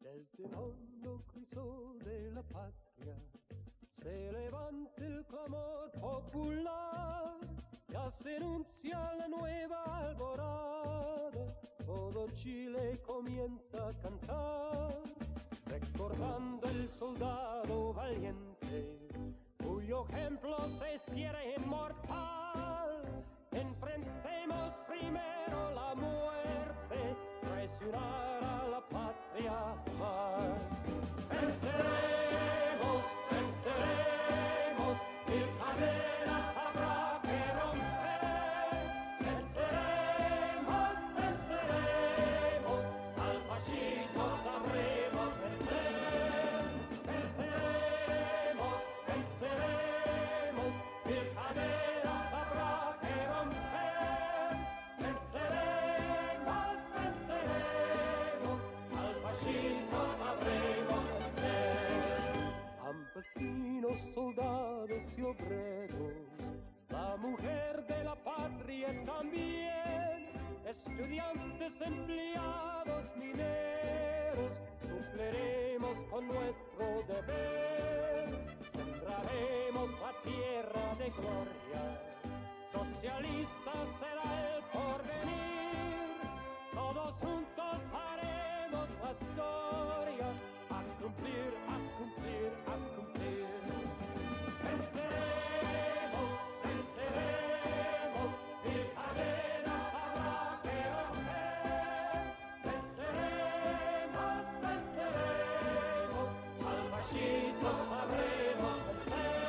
Desde el hondo crisol de la patria se levanta el clamor popular, ya se anuncia la nueva alborada, todo Chile comienza a cantar, recordando el soldado valiente, cuyo ejemplo se hiciera inmortal. Enfrentemos primero la muerte, traicionar a la patria más. Venceremos, venceremos, mil cadenas habrá que romper. Venceremos, venceremos, al fascismo sabremos vencer. Venceremos, venceremos, mil cadenas habrá que romper. Venceremos, venceremos, al fascismo sabremos vencer. Campesinos, soldados y obreros, la mujer de la patria también, estudiantes, empleados, mineros, cumpliremos con nuestro deber, sembraremos la tierra de gloria, socialista será el porvenir, todos juntos haremos la historia, a cumplir, a cumplir, a cumplir. Venceremos, venceremos, mil cadenas habrá que romper. Venceremos, venceremos, al fascismo sabremos vencer.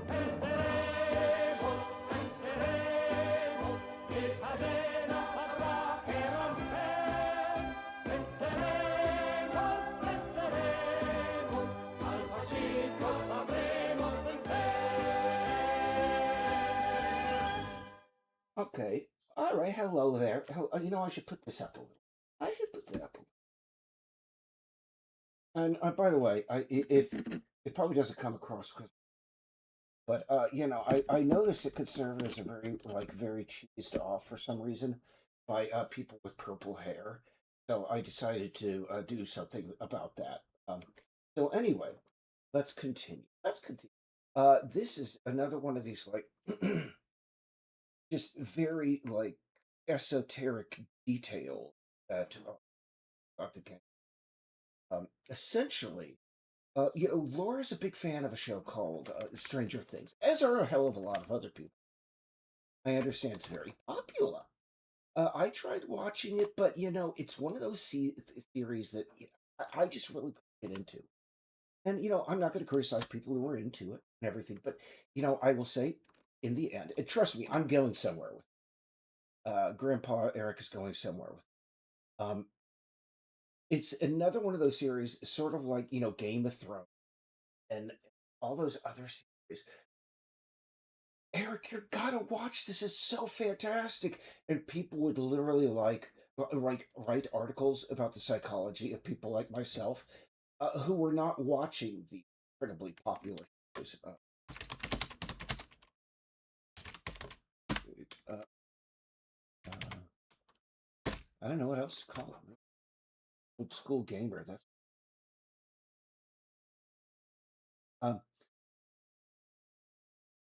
Venceremos, venceremos, mil cadenas habrá que romper. Venceremos, venceremos, al fascismo sabremos vencer. Okay. All right. Hello there. I should put this up a little. I should put that up a little. And by the way, if it probably doesn't come across because, but I noticed that conservatives are very cheesed off for some reason by people with purple hair. So I decided to do something about that. So anyway, let's continue. Let's continue. This is another one of these just very esoteric detail that about the game. Essentially, Laura's a big fan of a show called Stranger Things, as are a hell of a lot of other people. I understand it's very popular. I tried watching it, but it's one of those series that I just really couldn't get into. And I'm not going to criticize people who are into it and everything, but I will say, in the end, and trust me, I'm going somewhere with it. Grandpa Eric is going somewhere with it. It's another one of those series, sort of like Game of Thrones and all those other series. Eric, you gotta watch this. It's so fantastic. And people would literally write articles about the psychology of people like myself who were not watching the incredibly popular shows. I don't know what else to call it. Old school gamer. That's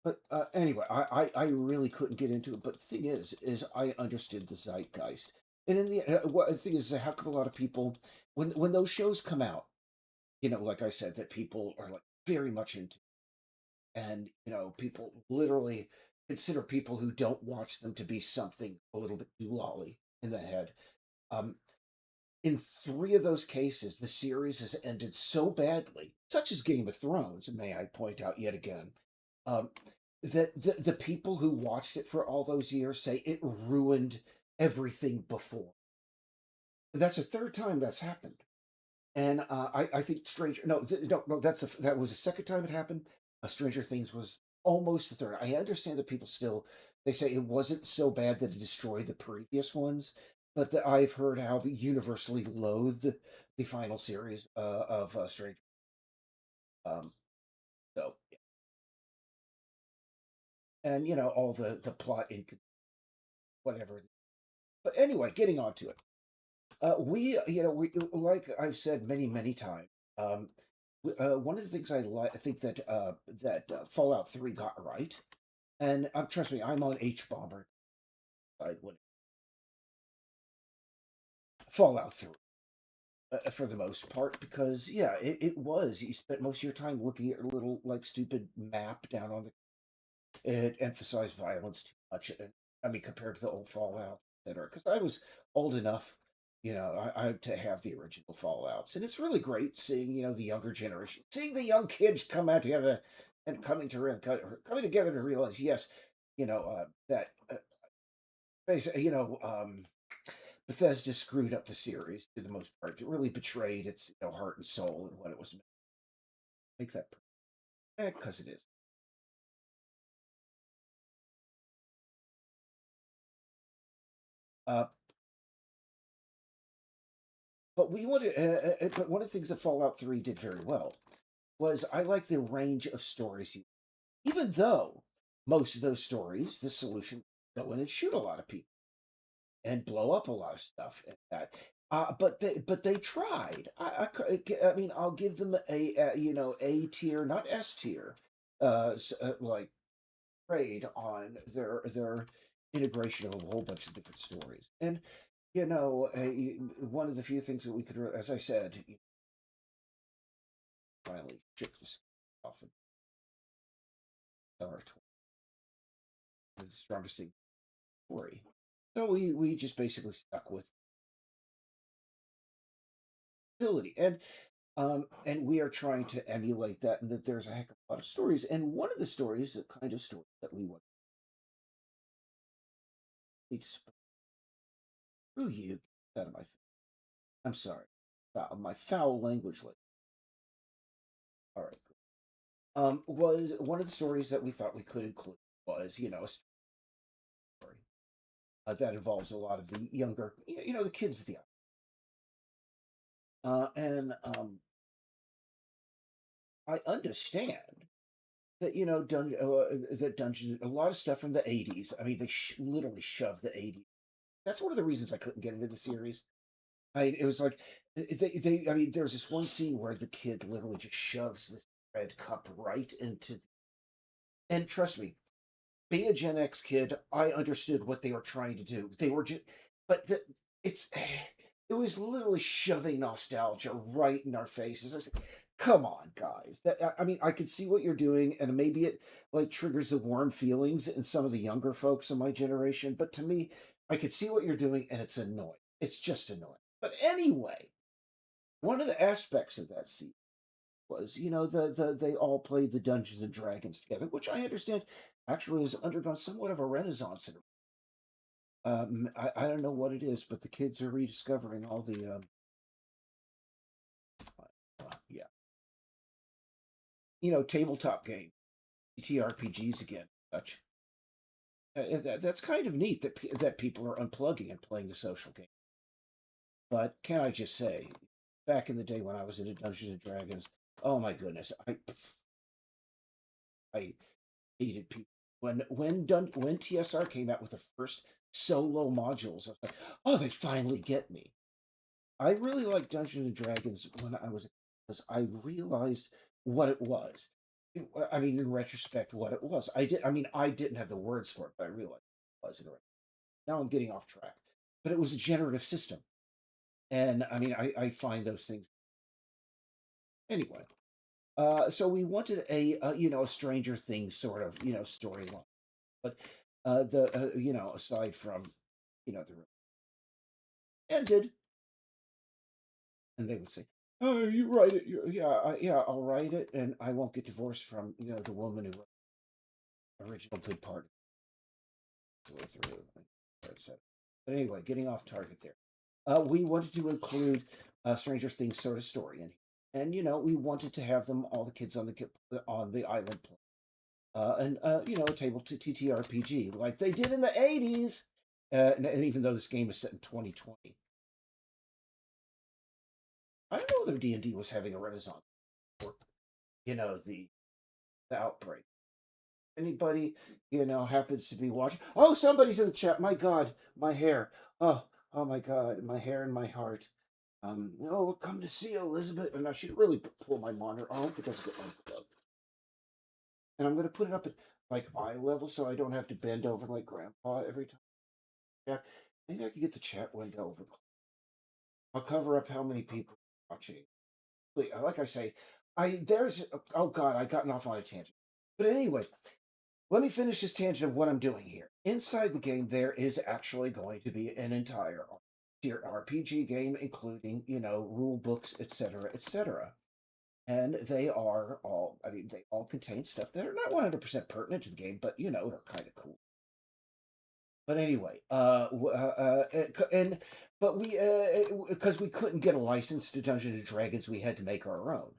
But anyway, I really couldn't get into it. But the thing is I understood the zeitgeist. And in the thing is, a heck of a lot of people when those shows come out, like I said, that people are like very much into, and people literally consider people who don't watch them to be something a little bit too lolly in the head. Um, in three of those cases, the series has ended so badly, such as Game of Thrones, may I point out yet again, um, that the people who watched it for all those years say it ruined everything before. That's the third time that's happened. And I think Stranger no, that was the second time it happened. Stranger Things was almost the third. I understand that people still they say it wasn't so bad that it destroyed the previous ones, but I've heard how universally loathed the final series of Stranger. Um, so yeah. And all the plot in whatever. But anyway, getting on to it. We like I've said many times. Um, One of the things I think that Fallout 3 got right, and trust me, I'm on H bomber side when Fallout 3. For the most part, because yeah, it was. You spent most of your time looking at a little like stupid map down on the. It emphasized violence too much. I mean, compared to the old Fallout, etc. Because I was old enough, I to have the original Fallout's, and it's really great seeing the younger generation, seeing the young kids come out together and coming together to realize, yes, that basically, Bethesda screwed up the series to the most part. It really betrayed its heart and soul and what it was meant to make that because it is. Uh, but we wanted, but one of the things that Fallout 3 did very well was I like the range of stories. Even though most of those stories, the solution go in and shoot a lot of people and blow up a lot of stuff and that. But they tried. I mean, I'll give them A tier, not S tier, like grade on their integration of a whole bunch of different stories. And one of the few things that we could, as I said, finally check this off in summer the strongest thing story. So we just basically stuck with ability, and we are trying to emulate that, and that there's a heck of a lot of stories. And one of the stories, the kind of stories that we want to screw you out of my. I'm sorry, my foul language. All right. Was one of the stories that we thought we could include was a story that involves a lot of the younger, the kids of the and I understand that that Dungeons, a lot of stuff from the '80s. I mean, they literally shoved the '80s. That's one of the reasons I couldn't get into the series. It was like I mean, there's this one scene where the kid literally just shoves this red cup right into, and trust me, being a Gen X kid, I understood what they were trying to do. They were just, but it's it was literally shoving nostalgia right in our faces. I said, "Come on, guys! I mean, I could see what you're doing, and maybe it like triggers the warm feelings in some of the younger folks in my generation. But to me, I could see what you're doing, and it's annoying. It's just annoying." But anyway, one of the aspects of that scene was, they all played the Dungeons and Dragons together, which I understand actually has undergone somewhat of a renaissance. I don't know what it is, but the kids are rediscovering all the yeah, tabletop game, TRPGs again, such. That's kind of neat that that people are unplugging and playing the social game. But can I just say, back in the day when I was into Dungeons and Dragons, oh my goodness, I hated people when TSR came out with the first solo modules. I was like, oh, they finally get me. I really liked Dungeons and Dragons when I was because I realized what it was. I mean, in retrospect, what it was. I mean, I didn't have the words for it, but I realized it was. Now I'm getting off track. But it was a generative system, and I mean, I find those things anyway. So we wanted a Stranger Things sort of storyline, but the aside from the ended, and they would say, "Oh, you write it. Yeah, I'll write it, and I won't get divorced from the woman who wrote the original good part of the way through." etc. But anyway, getting off target there. We wanted to include a Stranger Things sort of story in here, and we wanted to have them all the kids on the island play, and a table to TTRPG like they did in the '80s. And even though this game is set in 2020, I don't know whether D&D was having a renaissance or the outbreak. Anybody happens to be watching? Oh, somebody's in the chat. My God, my hair. Oh, Oh my God, my hair and my heart. Oh, come to see Elizabeth. And I should really pull my monitor. I hope it doesn't get my. And I'm going to put it up at like eye level so I don't have to bend over like Grandpa every time. Yeah, maybe I can get the chat window over. I'll cover up how many people are watching. Like I say, oh God, I gotten off on a tangent. But anyway, let me finish this tangent of what I'm doing here. Inside the game, there is actually going to be an entire RPG game, including rule books, etc., etc. And they are all, I mean, they all contain stuff that are not 100% pertinent to the game, but they're kind of cool. But anyway, and but we because we couldn't get a license to Dungeons and Dragons, we had to make our own,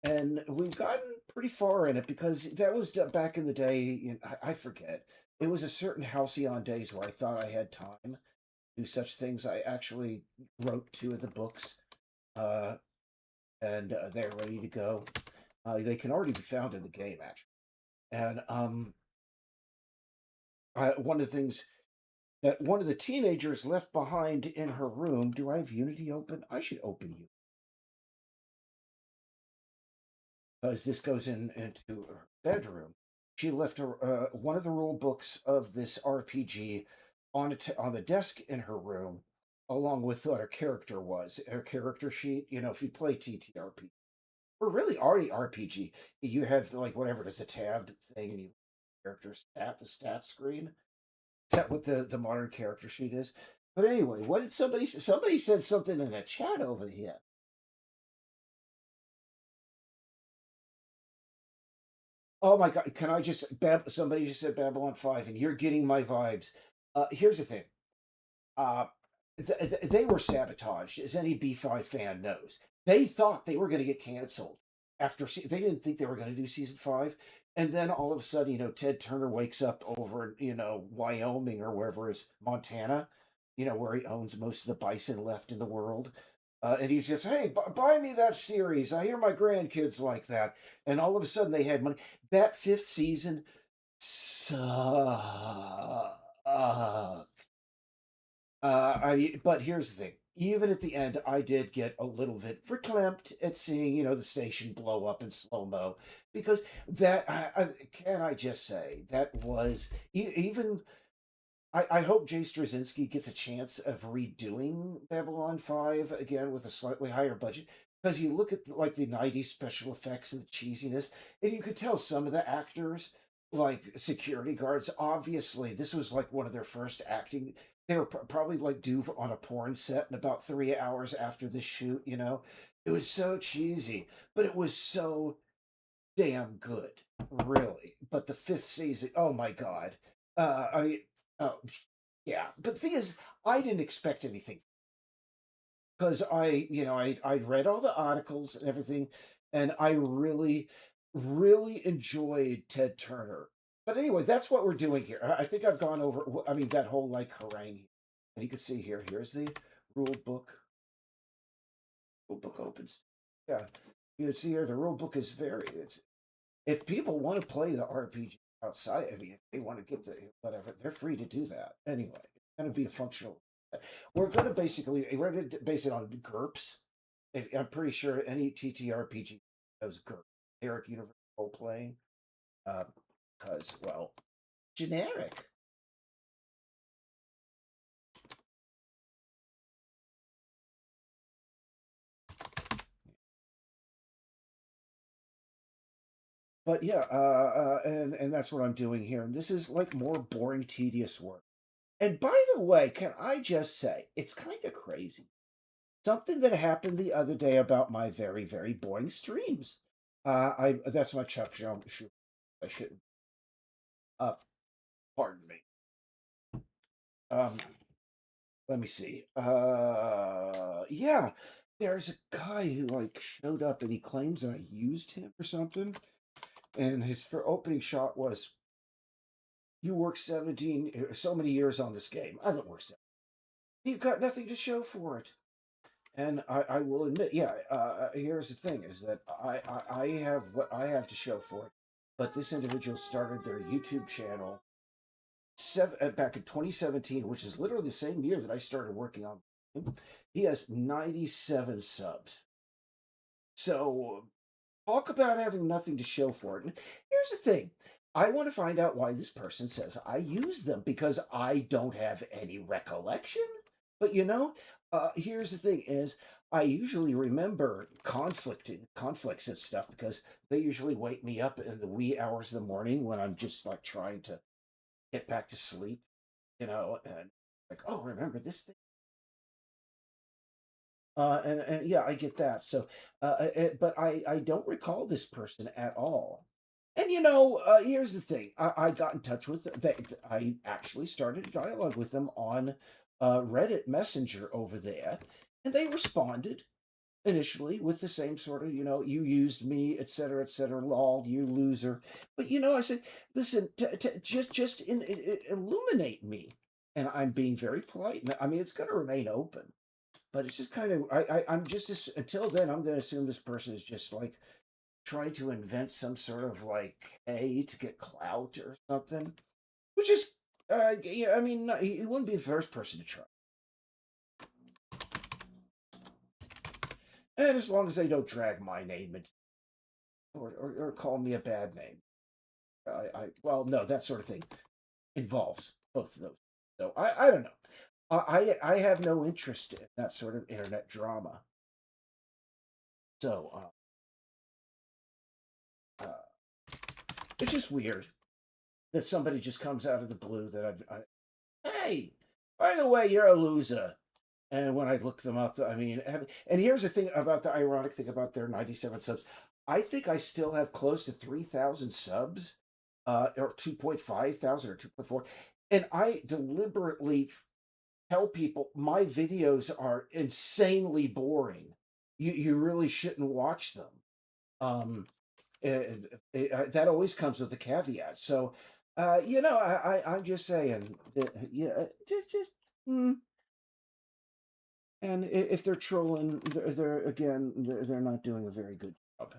and we've gotten pretty far in it because that was back in the day. I forget. It was a certain halcyon days where I thought I had time to do such things. I actually wrote 2 of the books, and they're ready to go. They can already be found in the game actually, and one of the things that one of the teenagers left behind in her room. Do I have Unity open? I should open you because this goes into her bedroom. She left her one of the rule books of this RPG on the desk in her room, along with what her character was. Her character sheet. If you play TTRP or really RPG, you have like whatever it is, a tabbed thing, and you characters at the stat screen. Is that what the modern character sheet is? But anyway, what did somebody said something in the chat over here? Oh my God! Can I just somebody just said Babylon 5, and you're getting my vibes. Here's the thing. Uh, they were sabotaged, as any B5 fan knows. They thought they were going to get canceled after they didn't think they were going to do season 5, and then all of a sudden, Ted Turner wakes up over Wyoming or wherever is Montana, where he owns most of the bison left in the world. And he's just, hey, buy me that series. I hear my grandkids like that. And all of a sudden they had money. That 5th season sucked. But here's the thing. Even at the end, I did get a little bit verklempt at seeing, the station blow up in slow mo, because that can I just say that was even. I hope Jay Straczynski gets a chance of redoing Babylon 5 again with a slightly higher budget. Because you look at like the 90s special effects and the cheesiness, and you could tell some of the actors, like security guards, obviously this was like one of their first acting. They were probably like due on a porn set in about 3 hours after the shoot. It was so cheesy, but it was so damn good, really. But the 5th season, oh my God. I mean, oh, yeah. But the thing is, I didn't expect anything because I'd read all the articles and everything, and I really, really enjoyed Ted Turner. But anyway, that's what we're doing here. I think I've gone over. I mean, that whole like harangue, and you can see here. Here's the rule book. Rule book opens. Yeah, you can see here the rule book is very. It's if people want to play the RPG outside, I mean, if they want to get the whatever, they're free to do that. Anyway, it's going to be a functional. We're going to base it on GURPS. I'm pretty sure any TTRPG knows GURPS, generic universal role playing, because well, generic. But yeah, and that's what I'm doing here. And this is like more boring, tedious work. And by the way, can I just say, it's kind of crazy. Something that happened the other day about my very, very boring streams. That's my Chuck Jones shoe. I shouldn't. Uh, pardon me. Um, let me see. Yeah, there's a guy who like showed up and he claims that I used him or something. And his opening shot was, "You worked 17 so many years on this game. I haven't worked 7. You've got nothing to show for it." And I will admit, yeah. Here's the thing: is that I have what I have to show for it, but this individual started their YouTube channel back in 2017, which is literally the same year that I started working on him. He has 97 subs. So talk about having nothing to show for it. And here's the thing. I want to find out why this person says I use them because I don't have any recollection. But here's the thing is I usually remember conflicts and stuff because they usually wake me up in the wee hours of the morning when I'm just like trying to get back to sleep, and like, oh, remember this thing? And yeah, I get that. So, but I don't recall this person at all. And here's the thing. I got in touch with they. I actually started a dialogue with them on Reddit Messenger over there, and they responded initially with the same sort of, you used me, et cetera, lol, you loser. But I said, listen, just illuminate me, and I'm being very polite. I mean, it's going to remain open, but it's just kind of I'm just until then I'm going to assume this person is just like trying to invent some sort of like hey to get clout or something, which is yeah, I mean he wouldn't be the first person to try. And as long as they don't drag my name or call me a bad name, well, no, that sort of thing involves both of those. So I don't know. I have no interest in that sort of internet drama. So it's just weird that somebody just comes out of the blue that hey, by the way, you're a loser. And when I look them up, I mean, and here's the thing about the ironic thing about their 97 subs. I think I still have close to 3,000 subs, or 2.5 thousand or 2.4. And I deliberately tell people my videos are insanely boring. You really shouldn't watch them. Um, that always comes with a caveat. So, I'm just saying, yeah, just. And if they're trolling, they're again, they're not doing a very good job.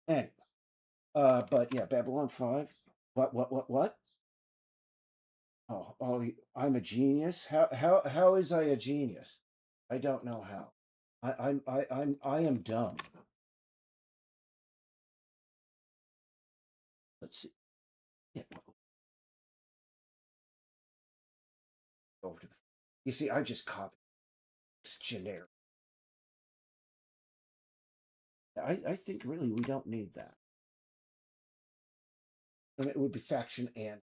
Anyway, but yeah, Babylon 5. What? Oh, I'm a genius. How is I a genius? I don't know how. I am dumb. Let's see. Yeah, over to the. You see, I just copied. It's generic. I think really we don't need that. And it would be faction and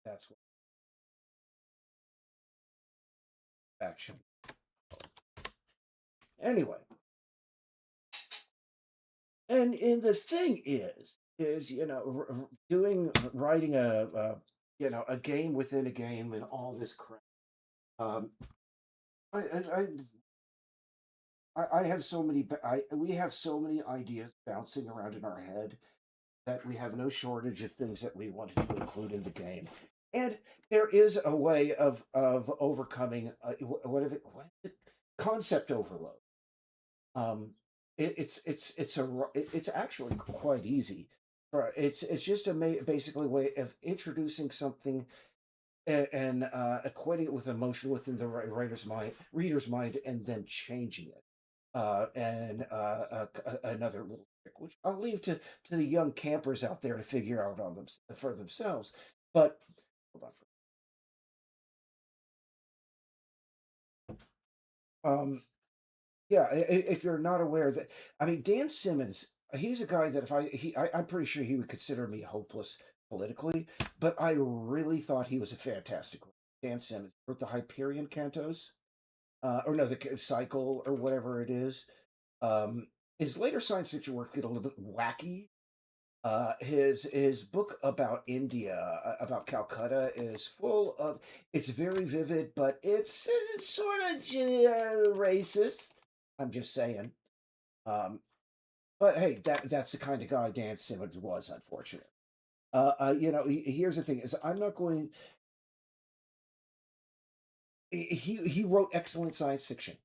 that's what faction. Anyway, and the thing is doing writing a game within a game and all this crap. Um, I I have so many. We have so many ideas bouncing around in our head that we have no shortage of things that we wanted to include in the game. And there is a way of overcoming what is it? Concept overload. Um, it's actually quite easy. It's just basically way of introducing something and equating it with emotion within the reader's mind, and then changing it. And another little trick, which I'll leave to the young campers out there to figure out on them for themselves. But hold on. Yeah, if you're not aware that, I mean, Dan Simmons, he's a guy that if I'm pretty sure he would consider me hopeless politically, but I really thought he was a fantastic writer. Dan Simmons wrote the Hyperion Cantos, or no, the Cycle or whatever it is. Um, his later science fiction work get a little bit wacky. His book about India, about Calcutta, is full of. It's very vivid, but it's sort of racist. I'm just saying. Um, but hey, that's the kind of guy Dan Simmons was, unfortunately. Here's the thing: is I'm not going. He wrote excellent science fiction.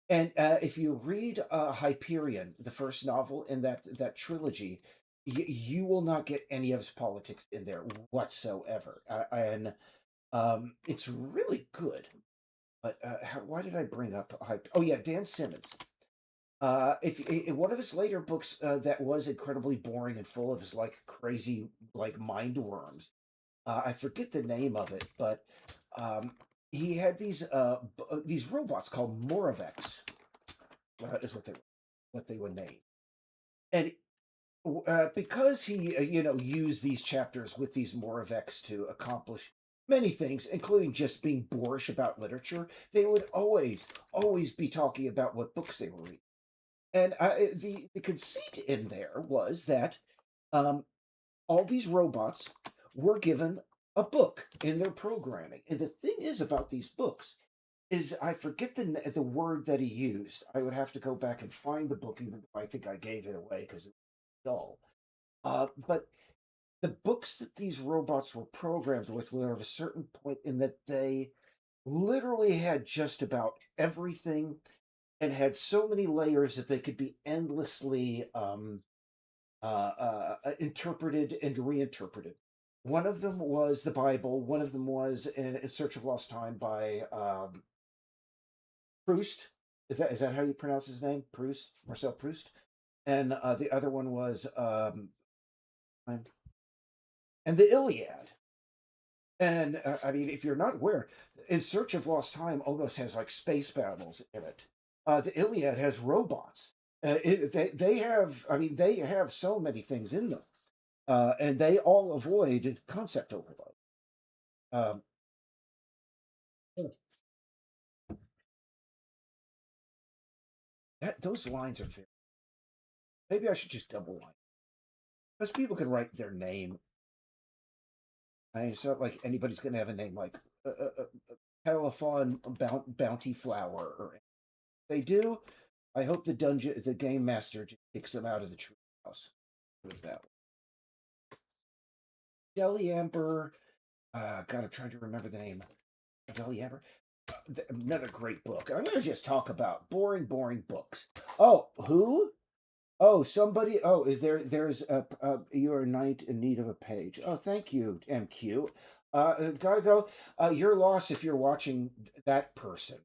And if you read Hyperion, the first novel in that trilogy, you will not get any of his politics in there whatsoever, and it's really good. But why did I bring up hype? Oh yeah, Dan Simmons. If in one of his later books that was incredibly boring and full of his like crazy like mind worms, I forget the name of it, but um, he had these robots called Moraveks, is what they were named, and because he used these chapters with these Moraveks to accomplish many things, including just being boorish about literature, they would always be talking about what books they were reading. And the conceit in there was that um, all these robots were given a book in their programming. And the thing is about these books is I forget the word that he used. I would have to go back and find the book, even though I think I gave it away because it was dull. But the books that these robots were programmed with were of a certain point in that they literally had just about everything and had so many layers that they could be endlessly interpreted and reinterpreted. One of them was the Bible. One of them was In Search of Lost Time by Proust. Is that how you pronounce his name? Proust, Marcel Proust. And the other one was and the Iliad. And I mean, if you're not aware, In Search of Lost Time almost has like space battles in it. The Iliad has robots. They have, I mean, they have so many things in them, and they all avoid concept overload. Um, those lines are very. Maybe I should just double line because people can write their name. I mean, it's not like anybody's going to have a name like Telephone Bounty Flower, or they do. I hope the game master just kicks them out of the tree house. Put it that way. Deli Amber. God, I'm trying to remember the name. Deli Amber. Another great book. I'm going to just talk about boring books. Oh, who? Oh, somebody. Oh, is there? There's you're a knight in need of a page. Oh, thank you, MQ. Gotta go. Your loss if you're watching that person.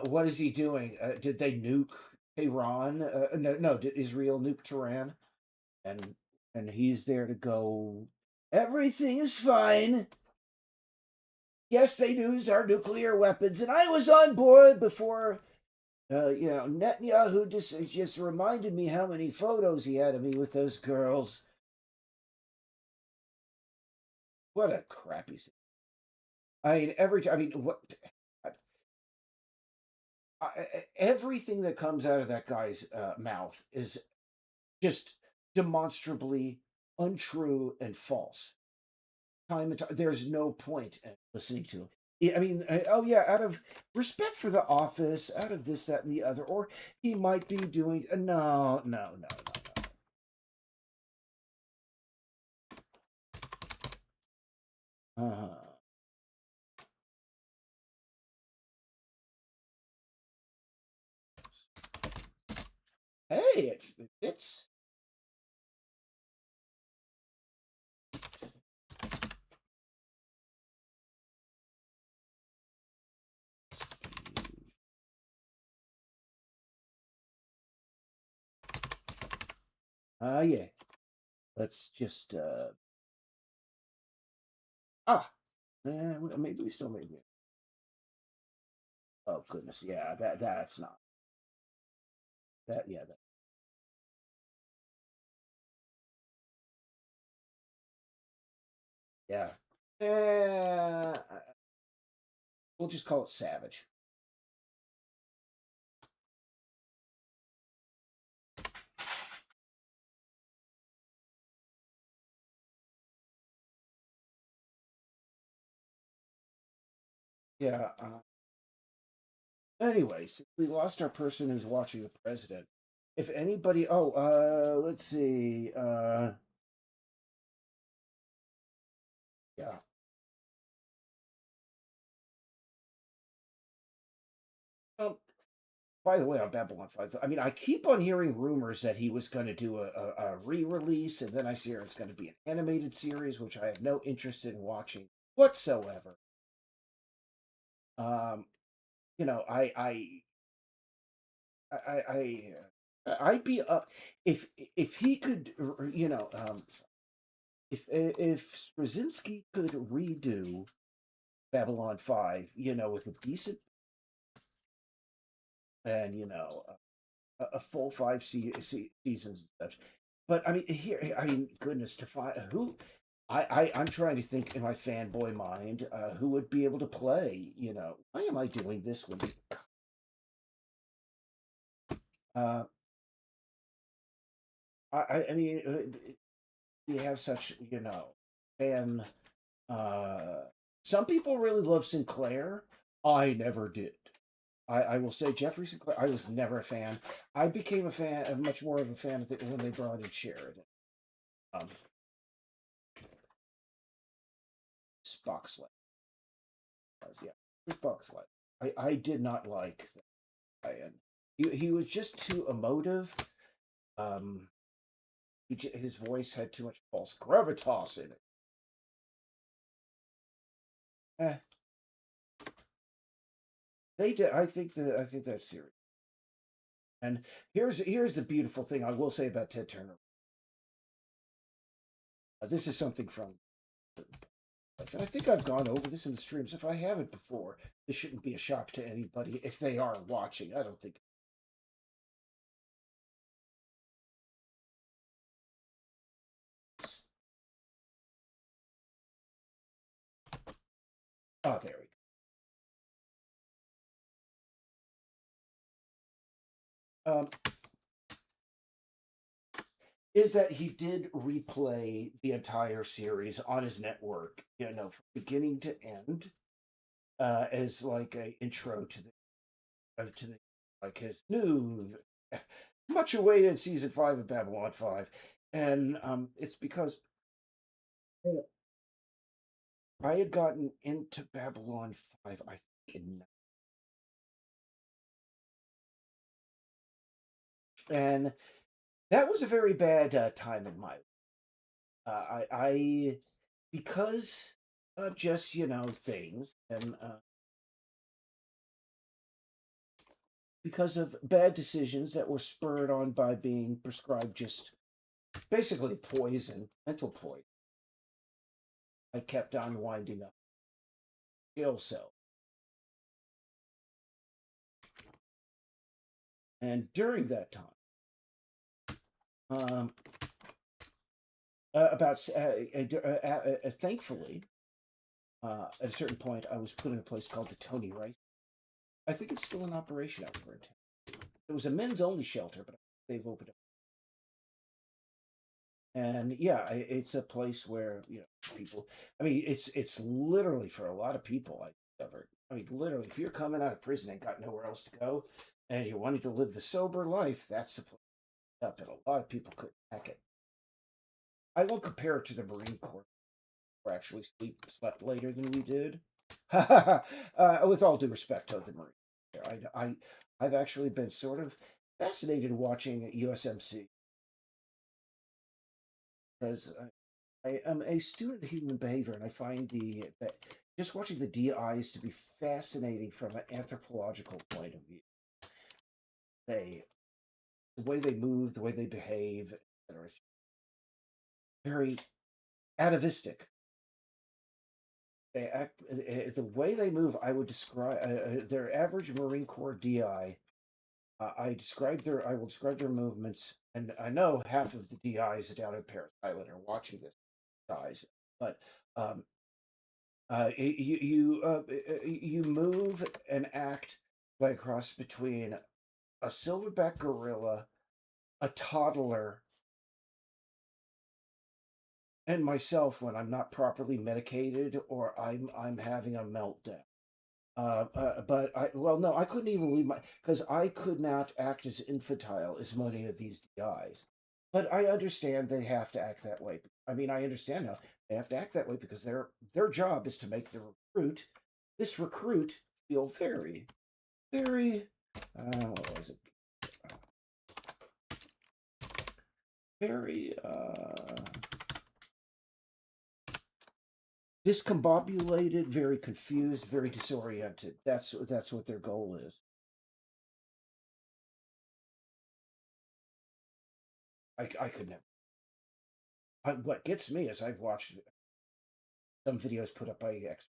What is he doing? Did they nuke Tehran? No. Did Israel nuke Tehran? And he's there to go. Everything is fine. Yes, they use our nuclear weapons, and I was on board before. Netanyahu just reminded me how many photos he had of me with those girls. What a crappy. I mean, every time. I mean, what? Everything that comes out of that guy's mouth is just demonstrably untrue and false. Time and time, there's no point in listening to him. I mean, oh yeah, out of respect for the office, out of this, that, and the other, or he might be doing. No. Uh, hey, it fits. Yeah. Let's just maybe we still maybe. Oh goodness, yeah, that's not that. Yeah, yeah. Uh, we'll just call it Savage. Yeah. Anyways, we lost our person who's watching the president. If anybody, let's see. Yeah. Um, by the way, on Babylon 5, I mean, I keep on hearing rumors that he was going to do a re-release, and then I hear it's going to be an animated series, which I have no interest in watching whatsoever. Um, you know, I'd be if he could, if Straczynski could redo Babylon 5, with a decent and a full seasons and such. But I mean, here, I mean, goodness, to find who, I'm trying to think in my fanboy mind, who would be able to play. Why am I doing this with? Uh, I mean, we have such, fan. Uh, some people really love Sinclair. I never did. I will say Jeffrey Sinclair. I was never a fan. I became a fan, much more of a fan of when they brought in Sheridan. Um, Spock's Life. Yeah, Spock's Life. I did not like that. And he was just too emotive. Um, his voice had too much false gravitas in it. Eh, they did. I think that's serious. And here's the beautiful thing I will say about Ted Turner. This is something from, and I think I've gone over this in the streams. If I haven't before, this shouldn't be a shock to anybody if they are watching. I don't think. Oh, there we go. Is that he did replay the entire series on his network, from beginning to end, as like a intro to the like his new, much awaited season 5 of Babylon 5, and it's because I had gotten into Babylon 5, I think, and that was a very bad time in my life. I because of just things and because of bad decisions that were spurred on by being prescribed just basically poison, mental poison. I kept on winding up jail cell. And during that time, um, thankfully, at a certain point, I was put in a place called the Tony Rice. I think it's still in operation out there in town. It was a men's only shelter, but they've opened up. And yeah, it's a place where people. I mean, it's literally for a lot of people. I discovered. I mean, literally, if you're coming out of prison and got nowhere else to go, and you're wanting to live the sober life, that's the place up. And a lot of people couldn't hack it. I won't compare it to the Marine Corps, where actually slept later than we did. With all due respect to the Marine, I've actually been sort of fascinated watching USMC because I am a student of human behavior, and I find that just watching the DIs to be fascinating from an anthropological point of view. The way they move, the way they behave, etc. Very atavistic. They act the way they move. I would describe their average Marine Corps DI. I will describe their movements, and I know half of the DIs down at Paris Island are watching this, guys. But you move and act like a cross between a silverback gorilla, a toddler, and myself when I'm not properly medicated or I'm having a meltdown. But no, I couldn't even leave because I could not act as infantile as many of these DIs. But I understand they have to act that way. I mean, I understand now they have to act that way because their job is to make this recruit, feel very, very What was it? Very discombobulated, very confused, very disoriented. That's what their goal is. I could never. What gets me is I've watched some videos put up by ex.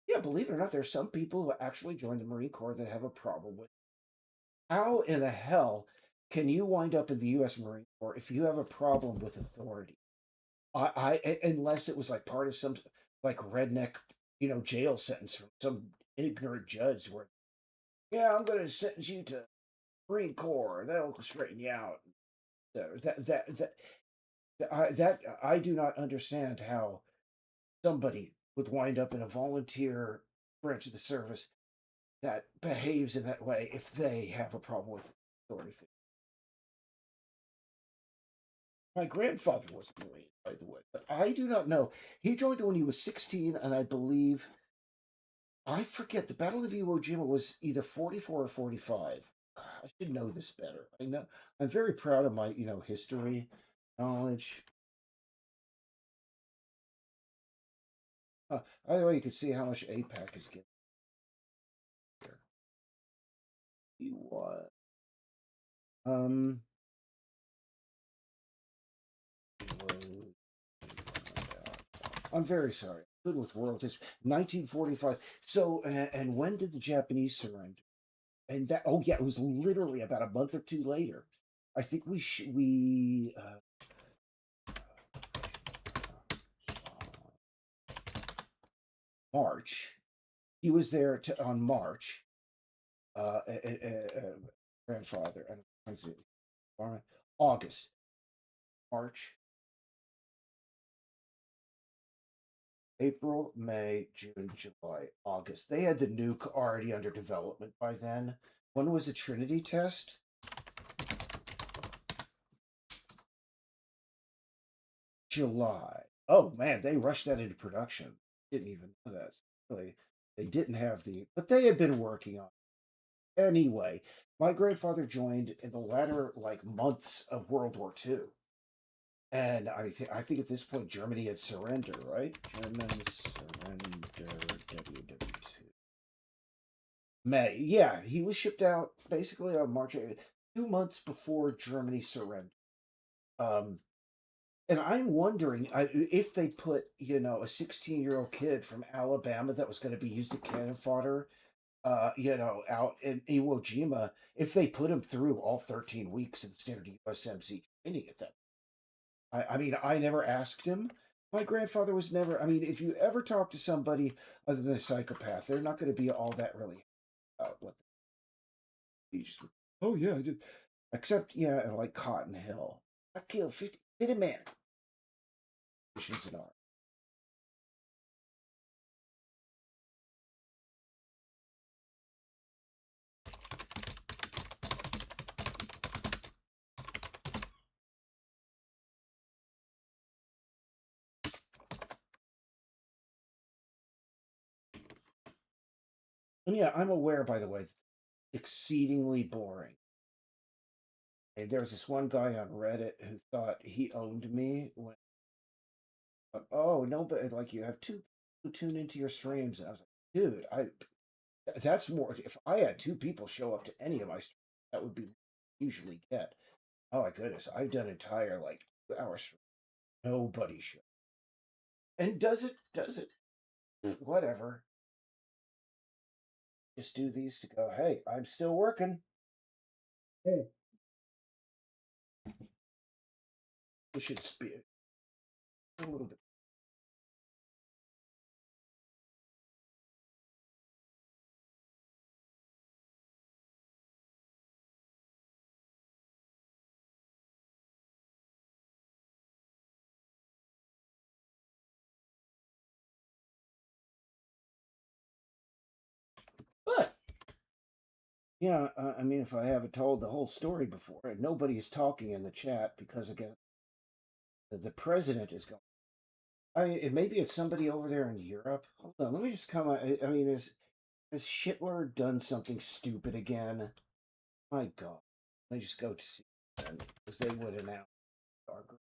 Yeah, believe it or not, there's some people who actually joined the Marine Corps that have a problem with. How in the hell can you wind up in the U.S. Marine Corps if you have a problem with authority? Unless it was like part of some like redneck, jail sentence from some ignorant judge where, yeah, I'm going to sentence you to Marine Corps. That'll straighten you out. So that I do not understand how somebody would wind up in a volunteer branch of the service that behaves in that way if they have a problem with authority. My grandfather was a Marine, by the way, but I do not know. He joined when he was 16, and I believe, I forget, the Battle of Iwo Jima was either 44 or 45. I should know this better. I know I'm very proud of my, history knowledge. By the way, you can see how much APAC is getting here. What? Um, I'm very sorry. Good with world history. 1945. So, and when did the Japanese surrender? And that, oh yeah, it was literally about a month or two later. I think we March. He was there on March. Grandfather and August, March, April, May, June, July, August. They had the nuke already under development by then. When was the Trinity test? July. Oh man, they rushed that into production. Didn't even know that. Really, they didn't have but they had been working on it. Anyway, my grandfather joined in the latter months of World War II. And I think at this point Germany had surrendered, right? German surrender WW2. May. Yeah, he was shipped out basically on March 8th, 2 months before Germany surrendered. Um, and I'm wondering if they put, a 16-year-old kid from Alabama that was going to be used as cannon fodder, out in Iwo Jima, if they put him through all 13 weeks of the standard USMC training at that. I mean, I never asked him. My grandfather was never. I mean, if you ever talk to somebody other than a psychopath, they're not going to be all that really what he just. Oh yeah, I did. Except yeah, like Cotton Hill. I killed 50 man. Missions and art. And yeah, I'm aware, by the way, exceedingly boring. And there was this one guy on Reddit who thought he owned me when. Oh no, but like you have two who tune into your streams. And I was like, dude, that's more. If I had two people show up to any of my streams, that would be usually get. Oh my goodness, I've done entire 2 hours. Nobody show. And does it? Does it? Whatever. Just do these to go. Hey, I'm still working. Hey, we should speed a little bit. But yeah, I mean, if I haven't told the whole story before, and nobody's talking in the chat because again, the president is going. I mean, maybe it's somebody over there in Europe. Hold on, let me just come. I mean, Has Hitler done something stupid again? My God. Let me just go to see them, because they would announce our group.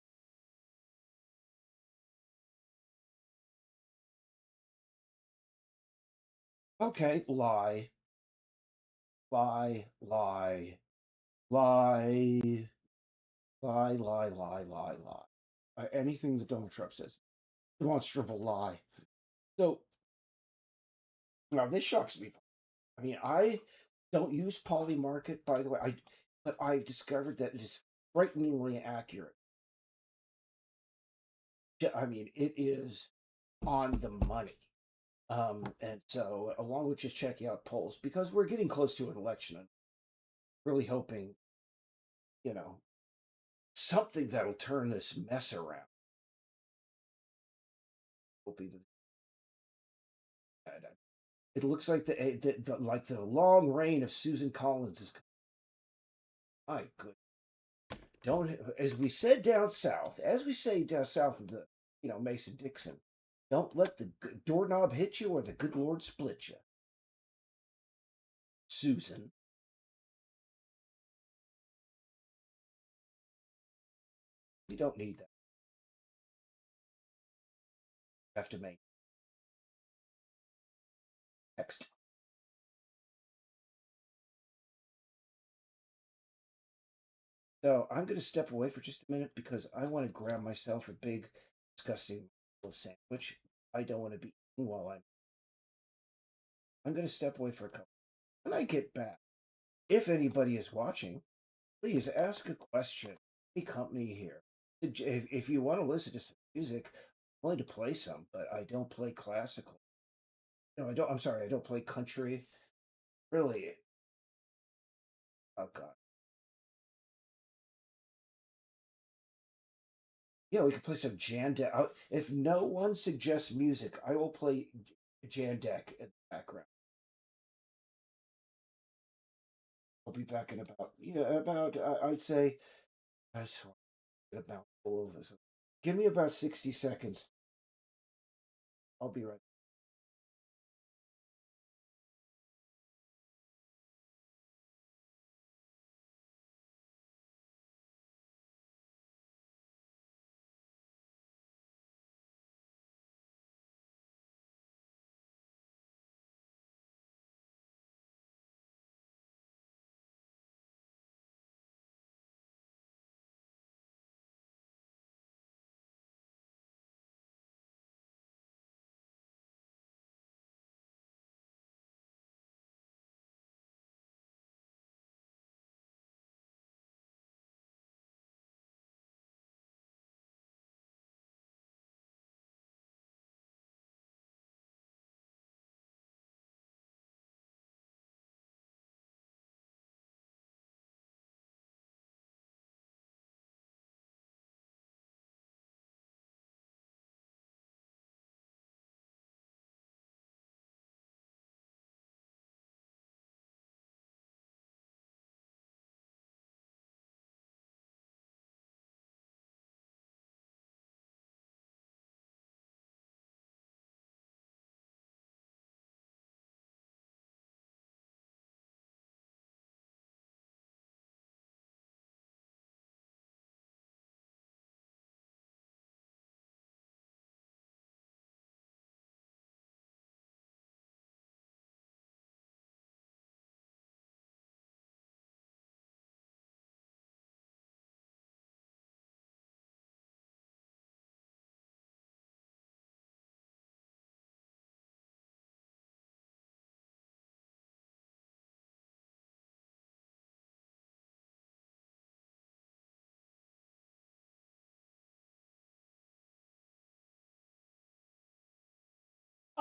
Okay, lie. Lie, lie, lie, lie, lie, lie, lie, lie. Anything that Donald Trump says, demonstrable lie. So now this shocks me. I mean, I don't use Polymarket, by the way. But I've discovered that it is frighteningly accurate. I mean, it is on the money. And so, along with just checking out polls, because we're getting close to an election, I'm really hoping, you know, something that'll turn this mess around will be the. It looks like the long reign of Susan Collins is. My good. Don't, as we said down south, as we say down south of the, Mason Dixon, don't let the doorknob hit you or the good Lord split you. Susan. You don't need that. You have to make text. So I'm going to step away for just a minute because I want to grab myself a big, disgusting sandwich. I don't want to be eating while I'm going to step away for a couple. When I get back, if anybody is watching, please ask a question. Any company here. If you want to listen to some music, I'm willing to play some, but I don't play classical. No, I don't. I'm sorry, I don't play country. Really? Oh God. Yeah, we could play some Deck. If no one suggests music, I will play Deck in the background. I'll be back in about I'd say I swear about full of us. Give me about 60 seconds. I'll be right.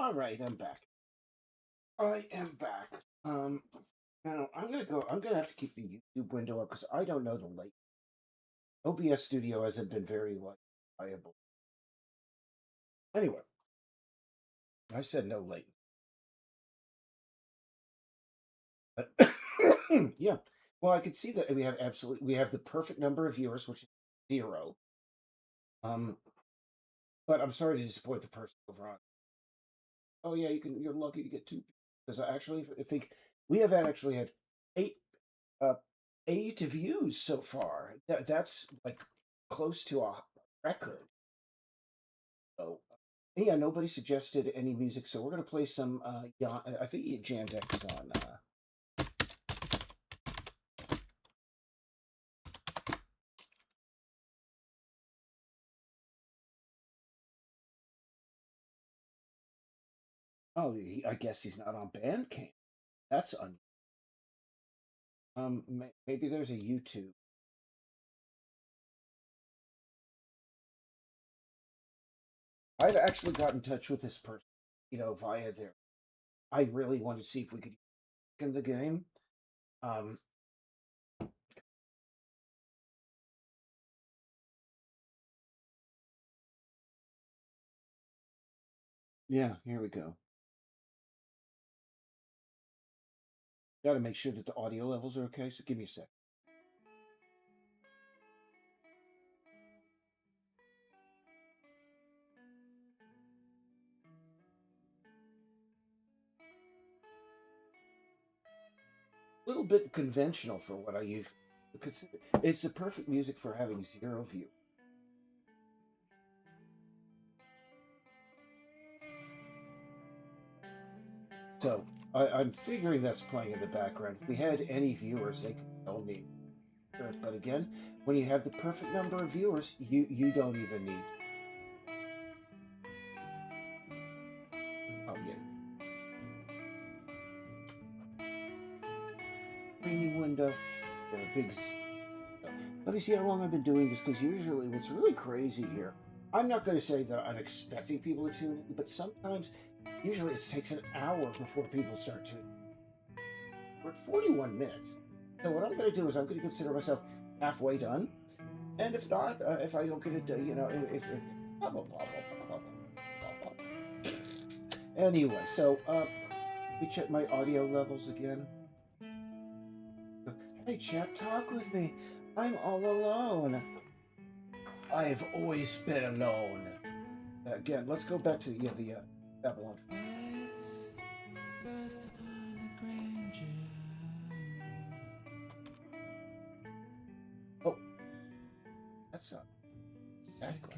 All right, I'm back. I am back. Now I'm gonna go. I'm gonna have to keep the YouTube window up because I don't know the late. OBS Studio hasn't been very reliable. Anyway, I said no late. But yeah, well, I could see that we have the perfect number of viewers, which is 0. But I'm sorry to disappoint the person over on. Oh yeah, you're lucky to get 2. because I actually think we have actually had eight uh, 8 views so far. That's like close to a record. So yeah, nobody suggested any music, so we're gonna play some. Yeah, I think Yandex is on. Oh, I guess he's not on Bandcamp. That's maybe there's a YouTube. I've actually got in touch with this person, via there. I really wanted to see if we could in the game. Um, yeah, here we go. Got to make sure that the audio levels are okay. So give me a sec. A little bit conventional for what I usually consider. It's the perfect music for having 0 view. So I'm figuring that's playing in the background. If we had any viewers, they could tell me. But again, when you have the perfect number of viewers, you don't even need. Oh yeah. Streaming window. Got a big. Let me see how long I've been doing this, because usually what's really crazy here. I'm not going to say that I'm expecting people to tune in, but sometimes, usually it takes an hour before people start tuning. We're at 41 minutes. So what I'm going to do is I'm going to consider myself halfway done, and if not, if I don't get it, if blah, blah, blah, blah, blah, blah, blah, blah. Anyway, so let me check my audio levels again. Hey, chat, talk with me. I'm all alone. I've always been alone. Again, let's go back to the Babylon. Oh, that's not that good.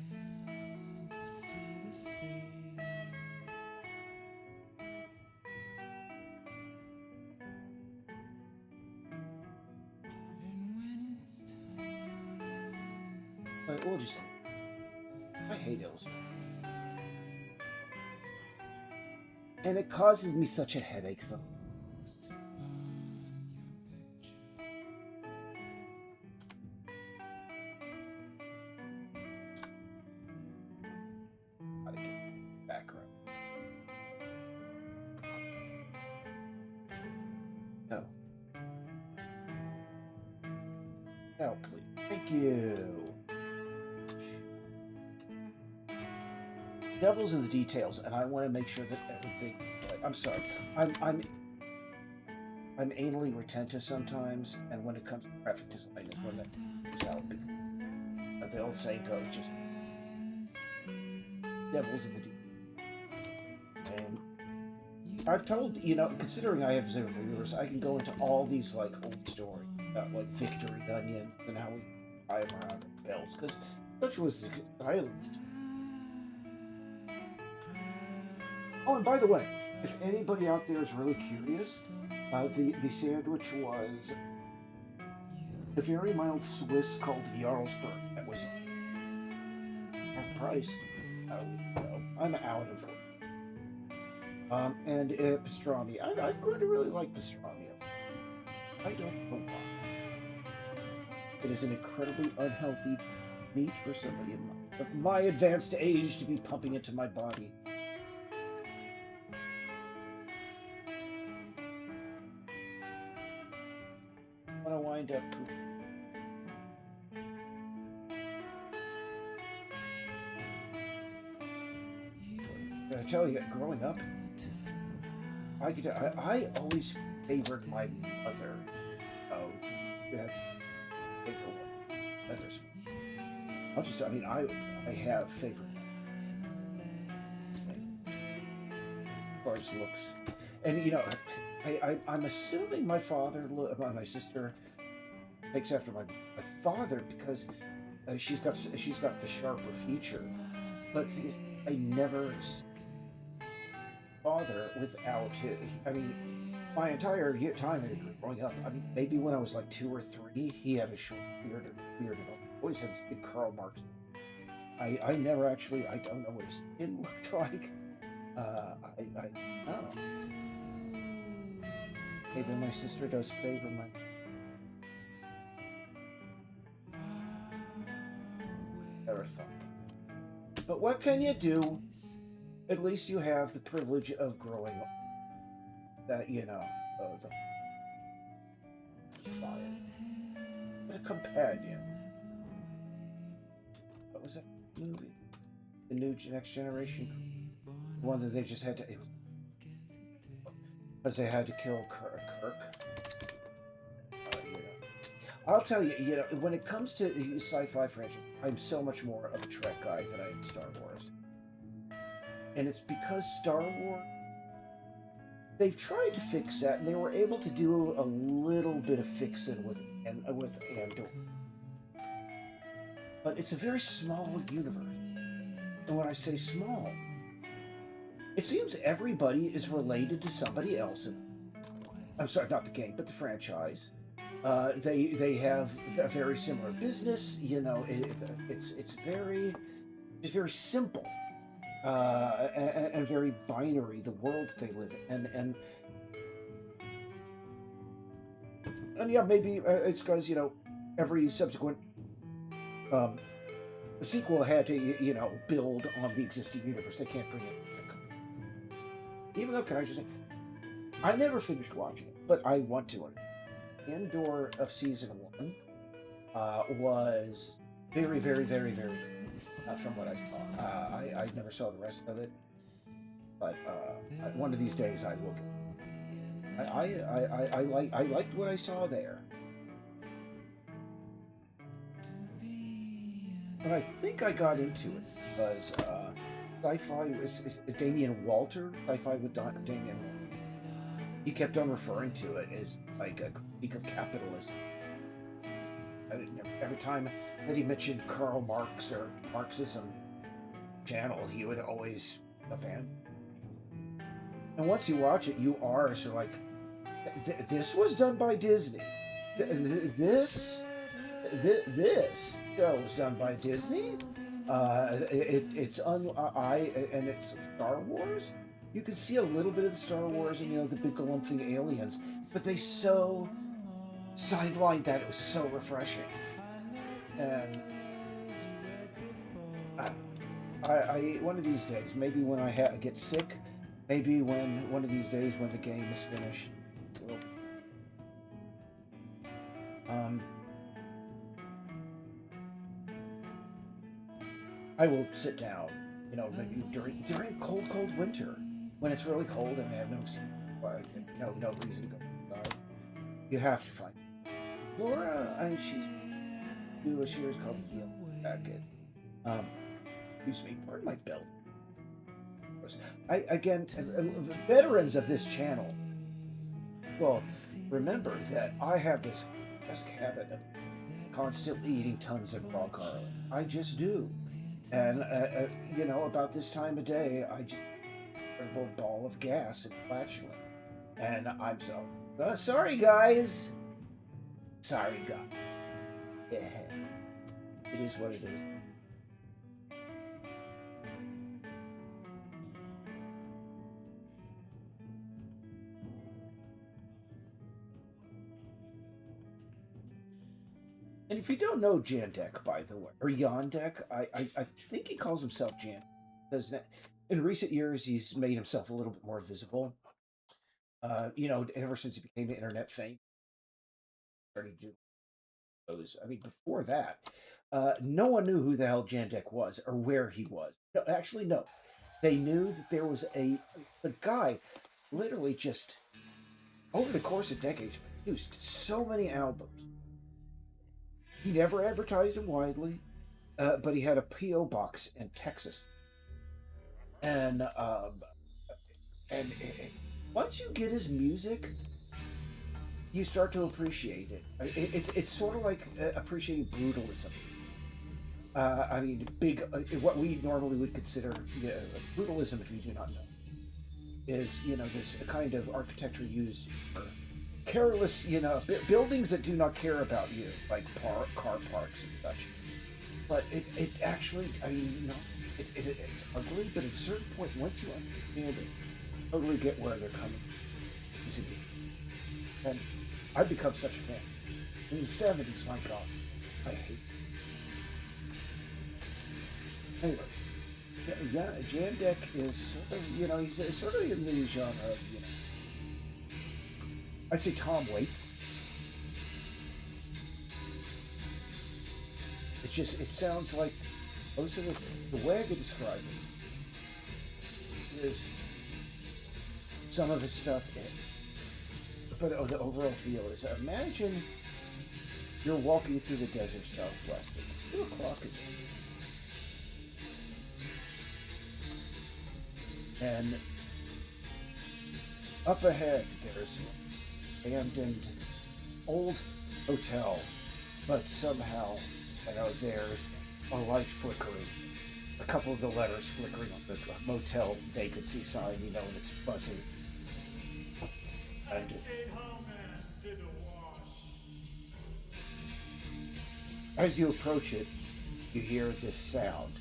We'll just. I hate Ills. And it causes me such a headache, though. Gotta get background. No. No, please. Thank you. Devil's in the details, and I want to make sure that everything. I'm sorry. I'm anally retentive sometimes, and when it comes to graphic design, is when that is out. The old saying goes, just devil's in the details. And I've told, considering I have 0 viewers, I can go into all these like old stories about like Victory Onion and how we tie them around the belts, because such was silenced. Oh, and by the way, if anybody out there is really curious, the sandwich was a very mild Swiss called Jarlsberg. That was half price a week ago. I'm out of it. And pastrami. I've grown to really like pastrami. I don't know why. It is an incredibly unhealthy meat for somebody of my advanced age to be pumping into my body. I want to wind up. I tell you, growing up, I always favored my mother. Oh, you have favorite one. Others. I have favorite thing. As far as looks. And I'm assuming my my sister takes after my father because she's got the sharper feature. But the thing is, I never father without it. I mean, my entire time growing up. I mean, maybe when I was like 2 or 3, he had a short beard and always had this big Karl Marx. I never actually. I don't know what his skin looked like. I oh, maybe my sister does favor my. Terrifying. But what can you do? At least you have the privilege of growing up. That the fire, a companion. What was that movie? The new Next Generation, the one that they just had to. It was because they had to kill Kirk. I'll tell you, when it comes to sci-fi franchise, I'm so much more of a Trek guy than I am Star Wars. And it's because Star Wars, they've tried to fix that, and they were able to do a little bit of fixing with Andor. But it's a very small universe. And when I say small, it seems everybody is related to somebody else. I'm sorry, not the game, but the franchise. They have a very similar business. It's very simple and very binary. The world that they live in, and yeah, maybe it's because every subsequent sequel had to build on the existing universe. They can't bring it. Even though, can I just say, I never finished watching it, but I want to. Andor of season 1 was very, very, very, very good, from what I saw. I never saw the rest of it, but one of these days I will get. I liked what I saw there, and I think I got into it because sci-fi is Damian Walter. Sci-fi with Damian Walter. He kept on referring to it as like a critique of capitalism. Every time that he mentioned Karl Marx or Marxism channel, he would always abandon. And once you watch it, you are sort of like, this was done by Disney. This show was done by Disney. And it's Star Wars. You can see a little bit of the Star Wars and the big galumphing aliens, but they so sidelined that it was so refreshing. And I one of these days, maybe when I get sick, maybe one of these days when the game is finished, I will sit down, maybe during cold winter. When it's really cold and I have no reason to go outside, you have to find Laura, and she's do a series called Heal Packet. Excuse me, pardon my belt. Veterans of this channel will remember that I have this habit of constantly eating tons of raw garlic. I just do, and about this time of day, I just ball of gas and flatulence, and I'm so sorry, guys. Sorry, guys. Yeah, it is what it is. And if you don't know Jandek, by the way, or Yandek, I think he calls himself Jan, because in recent years, he's made himself a little bit more visible. Ever since he became internet famous, started to do those. I mean, before that, no one knew who the hell Jandek was or where he was. No, actually, no. They knew that there was a guy, literally just over the course of decades, produced so many albums. He never advertised them widely, but he had a P.O. box in Texas. And once you get his music, you start to appreciate it. It's sort of like appreciating brutalism. I mean, big what we normally would consider, yeah, brutalism, if you do not know, is, this kind of architecture used for careless, buildings that do not care about you, like car parks and such. But it actually, I mean, it's ugly, but at a certain point, once you understand it, totally get where they're coming from. And I've become such a fan. In the 70s, my God, I hate. Anyway, yeah, Jandek is sort of, he's sort of in the genre of, I'd say Tom Waits. It sounds like, most of the way I could describe it is some of his stuff, but the overall feel is, imagine you're walking through the desert Southwest. It's 2 o'clock again. And up ahead, there's an abandoned old hotel, but somehow, there's a light flickering. A couple of the letters flickering on the motel vacancy sign, and it's buzzing. And as you approach it, you hear this sound.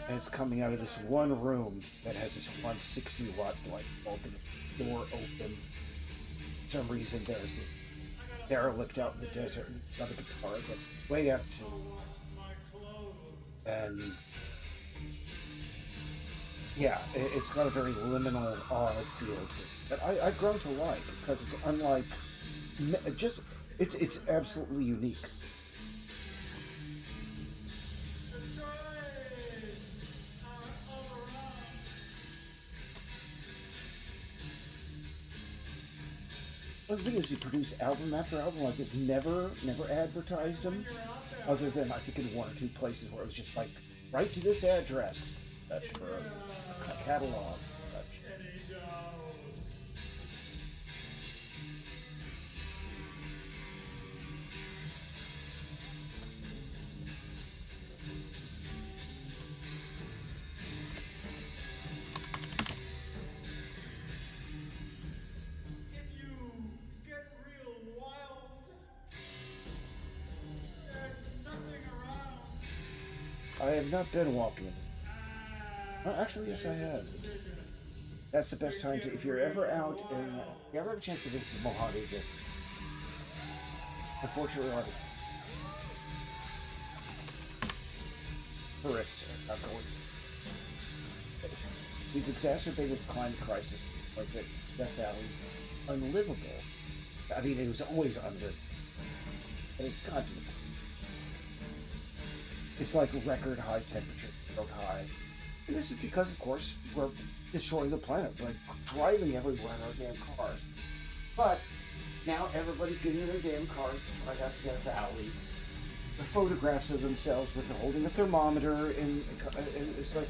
And it's coming out of this one room that has this 160-watt light bulb and the door open. For some reason, there's this derelict out in the desert and got a guitar that's way up to. And yeah, it's got a very liminal, odd feel to it that I've grown to like, because it's unlike, it's absolutely unique. Well, the thing is, he produced album after album like this. Never advertised them, other than I think in 1 or 2 places where it was just like, write to this address. That's for a catalog. Such. I have not been walking. Actually, yes, I have. That's the best time to, if you're ever out and you ever have a chance to visit the Mojave Desert. Unfortunately, a lot of tourists are not going. We've exacerbated the climate crisis, like the Death Valley is unlivable. I mean, it was always unlivable, but it's gotten to the point. It's like a record high temperature, real high. And this is because, of course, we're destroying the planet by driving everywhere in our damn cars. But now everybody's getting in their damn cars to drive out to Death Valley. The photographs of themselves with holding a thermometer, and it's like,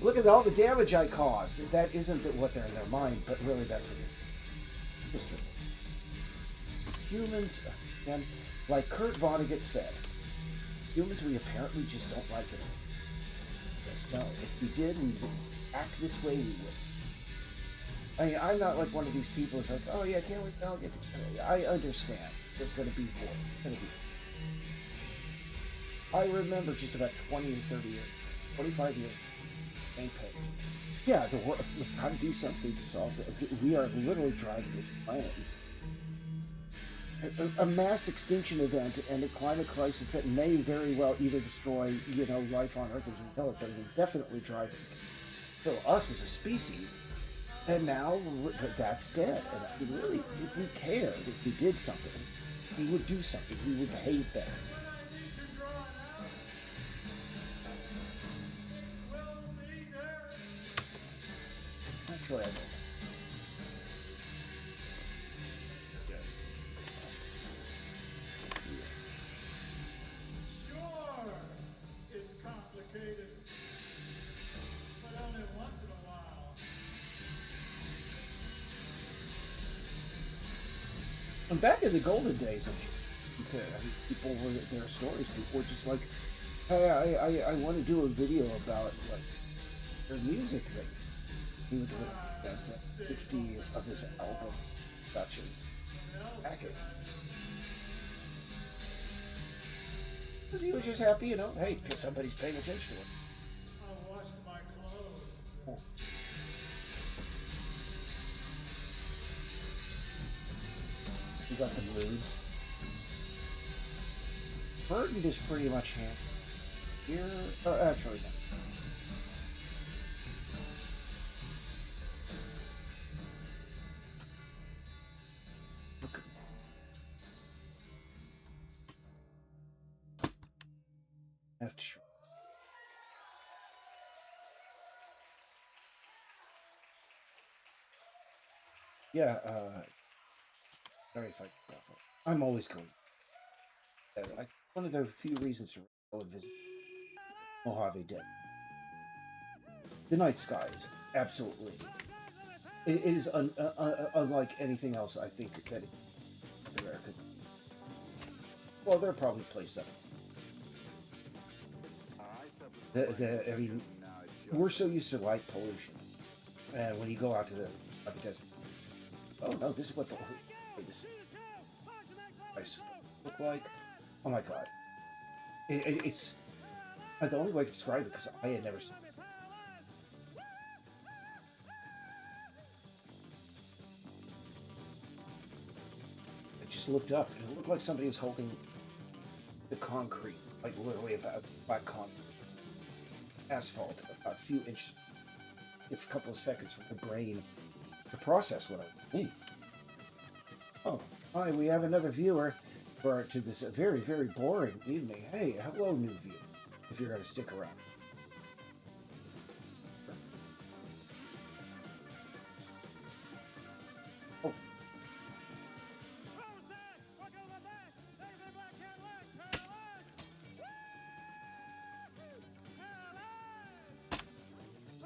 look at all the damage I caused. That isn't what they're in their mind, but really that's what they're. Humans, and like Kurt Vonnegut said, humans, we apparently just don't like it. Just no. If we did, we would act this way, we would. I mean, I'm not like one of these people who's like, oh yeah, can't wait till I get to. I understand. There's going to be war. There's going to be. I remember just about 20 or 30 years, 25 years, same pay. Yeah, the world, we've got to do something to solve it. We are literally driving this planet. A mass extinction event and a climate crisis that may very well either destroy, life on Earth as we know it, but it will definitely drive it, kill us as a species. And now that's dead. And I mean, really, if we cared, if we did something, we would do something. We would behave better. Actually, I don't. And back in the golden days, I mean, people were their stories. People were just like, "Hey, I want to do a video about like their music that he would do that 50 of his album production package." Because he was just happy, you know. Hey, somebody's paying attention to it. I washed my clothes. You got the moods. Burden is pretty much hand. Here, actually, no. Look. I have to show. Yeah, sorry if I go off. I'm always going. One of the few reasons to go and visit Mojave Desert. The night skies, absolutely. It is unlike anything else I think that America. Well, there are probably places up. I mean, we're so used to light pollution, and when you go out to the desert, oh no, this is what the this ice look like. Oh my god, it's the only way to describe it because I had never seen it. I just looked up and it looked like somebody was holding the concrete, like literally about black concrete, asphalt, a few inches, if a couple of seconds for the brain to process what I need. Oh, hi, we have another viewer to this very, very boring evening. Hey, hello, new viewer, if you're going to stick around. Oh.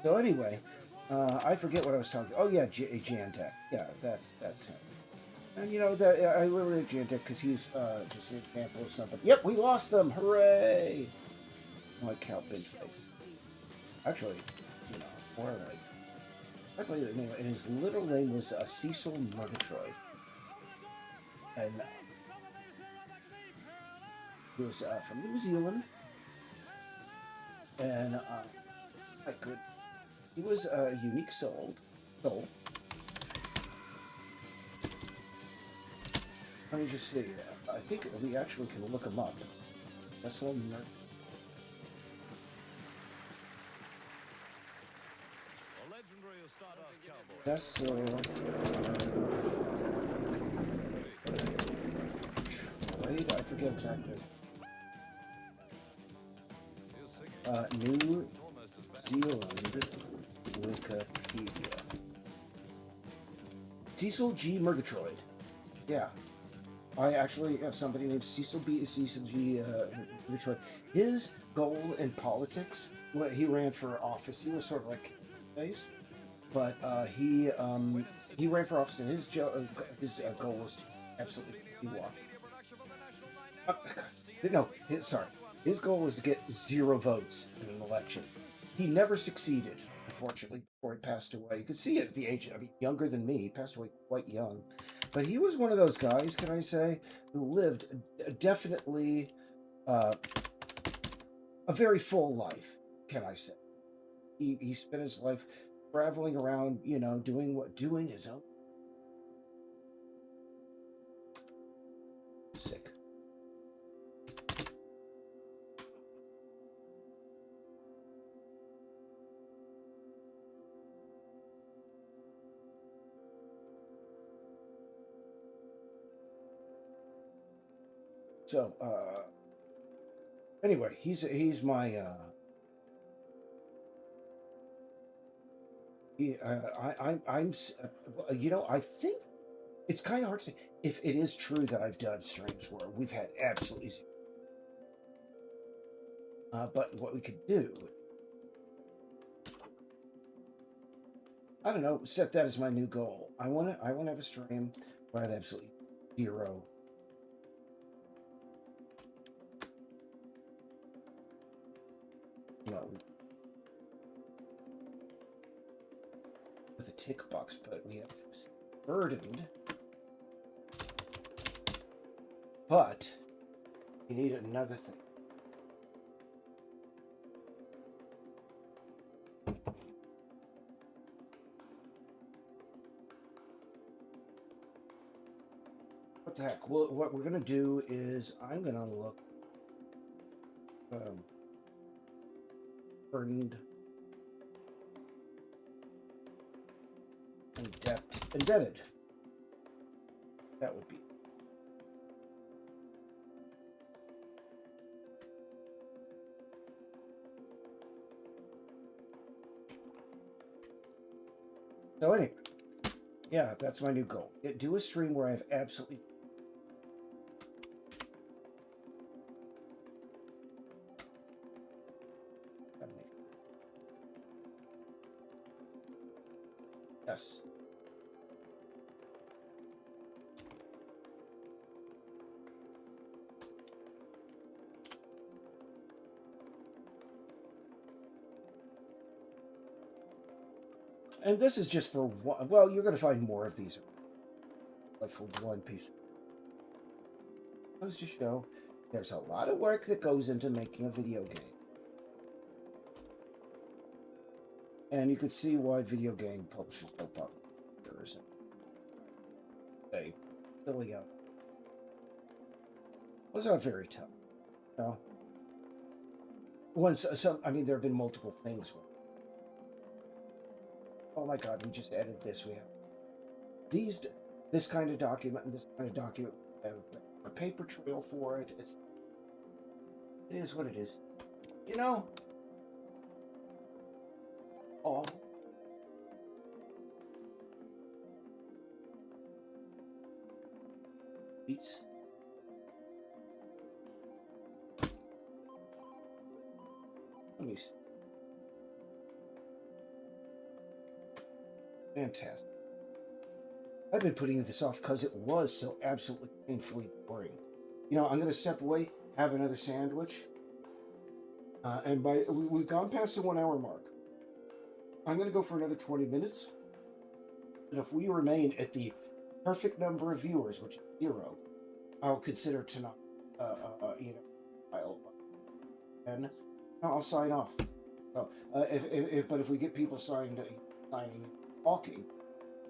So anyway, I forget what I was talking. Oh yeah, Jantech. Yeah, that's him. And you know that I remember Jantech because he's just an example of something. Yep, we lost them! Hooray! Like Count Big Face. Actually, you know, more like I played it anyway, and his little name was Cecil Murgatroyd, and he was from New Zealand, and I could. He was a unique soul. Let me just see. I think we actually can look him up. That's one. That's wait, I forget exactly. New Zealand Wikipedia. Cecil G. Murgatroyd. Yeah. I actually have somebody named Cecil G. Murgatroyd. His goal in politics, he ran for office. He was sort of like face, but he ran for office, and his goal was to absolutely be watched. No, his goal was to get 0 votes in an election. He never succeeded, unfortunately, before he passed away. You could see it at the age, I mean, younger than me. He passed away quite young. But he was one of those guys, can I say, who lived definitely a very full life, can I say. He spent his life traveling around, you know, doing his own. Sick. So, anyway, he's my I'm you know, I think it's kind of hard to say if it is true that I've done streams where we've had absolutely zero. But what we could do, I don't know, set that as my new goal. I want to have a stream where I had absolutely 0. No. With a tick box, but we have burdened. But you need another thing. What the heck? Well, what we're gonna do is I'm gonna look burdened and depth embedded. That would be. So anyway, yeah, that's my new goal. Do a stream where I have absolutely yes. And this is just for one. Well, you're going to find more of these, but for one piece. Goes to show there's a lot of work that goes into making a video game. And you can see why video game publishers don't bother. They filling out. Was not very tough. No. Once some, I mean, there have been multiple things. Oh my God, we just added this. We have this kind of document and this kind of document. We have a paper trail for it. It is what it is. You know. All. Beats. Let me see. Fantastic. I've been putting this off because it was so absolutely painfully boring. You know, I'm going to step away, have another sandwich. And we've gone past the 1 hour mark. I'm going to go for another 20 minutes. And if we remain at the perfect number of viewers, which is 0, I'll consider tonight, and I'll sign off. So, but if we get people signing, talking,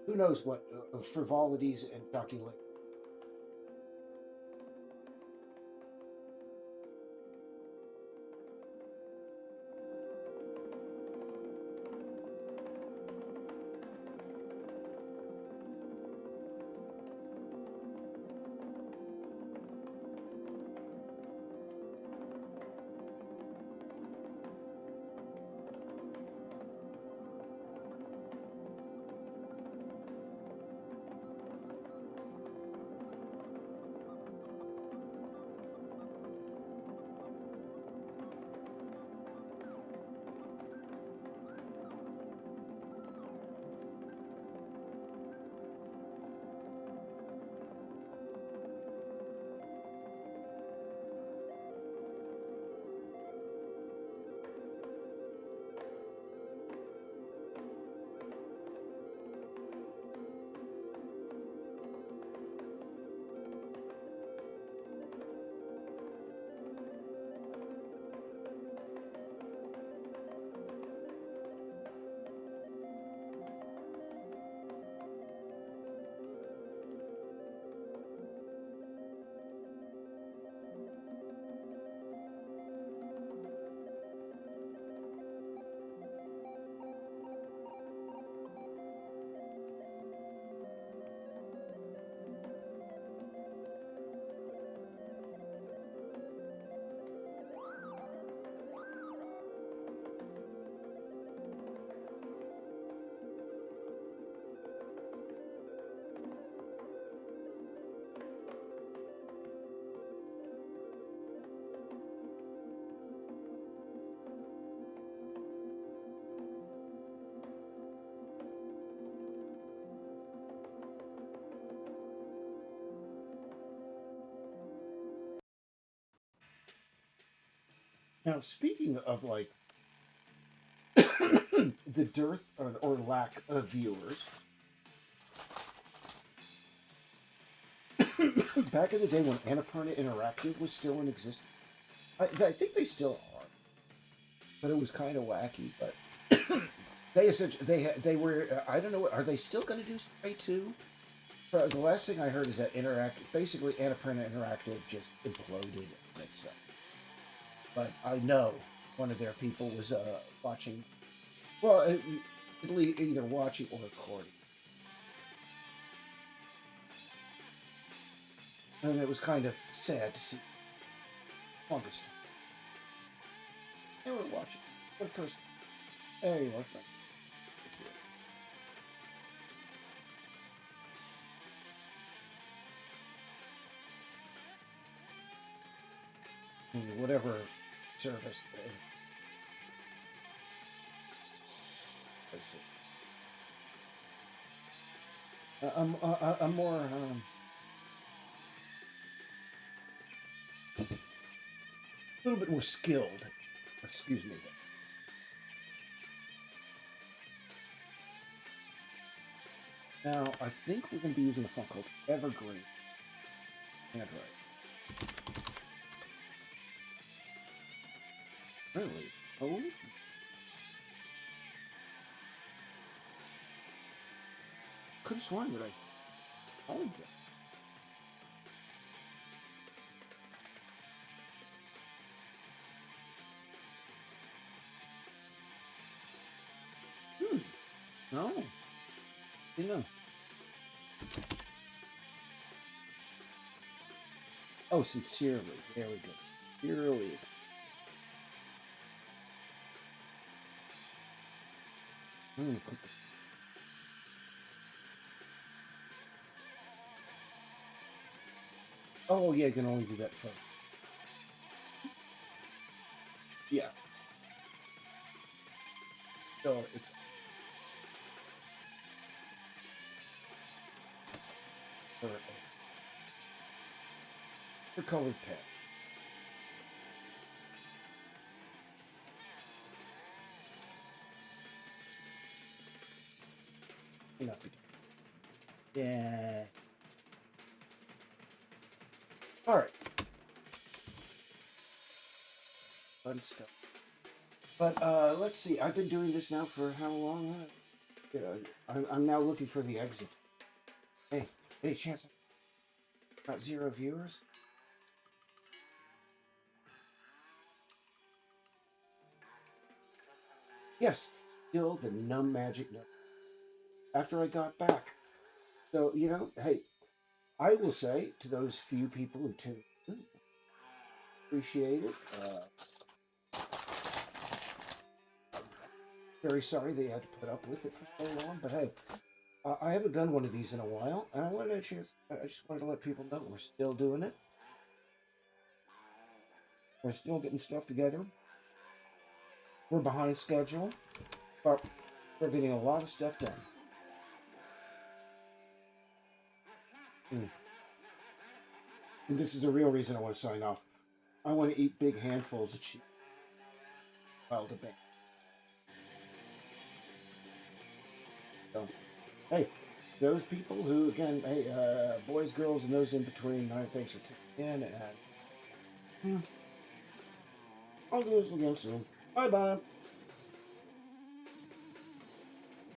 who knows what frivolities and calculations. Now, speaking of like the dearth or lack of viewers, back in the day when Annapurna Interactive was still in existence, I think they still are, but it was kind of wacky. But they essentially they were I don't know, are they still going to do Stray 2? The last thing I heard is that basically Annapurna Interactive just imploded on itself. But I know one of their people was watching, well, either watching or recording. And it was kind of sad to see longest time. They were watching. What person? There you are, friend. Whatever service. Let's see. I'm more. A little bit more skilled. Excuse me. Now, I think we're going to be using a font called Evergreen Android. Really? Oh? Could have sworn that I owned it. No. You know. Oh, sincerely. There we go. Sincerely. I'm gonna put the... Oh, yeah, you can only do that for... Yeah. So it's... The colored pen. Enough. Yeah. All right. Fun stuff. But let's see. I've been doing this now for how long? I'm now looking for the exit. Hey, any chance I got 0 viewers? Yes, still the numb magic number. After I got back. So, you know, hey, I will say to those few people who tuned in, appreciate it. Very sorry they had to put up with it for so long, but hey, I haven't done one of these in a while, and I just wanted to let people know we're still doing it. We're still getting stuff together. We're behind schedule, but we're getting a lot of stuff done. And this is the real reason I want to sign off. I want to eat big handfuls of cheese. While the bank. So, hey, those people who, again, hey, boys, girls, and those in between, thanks for tuning in, and I'll do this again soon. Bye-bye.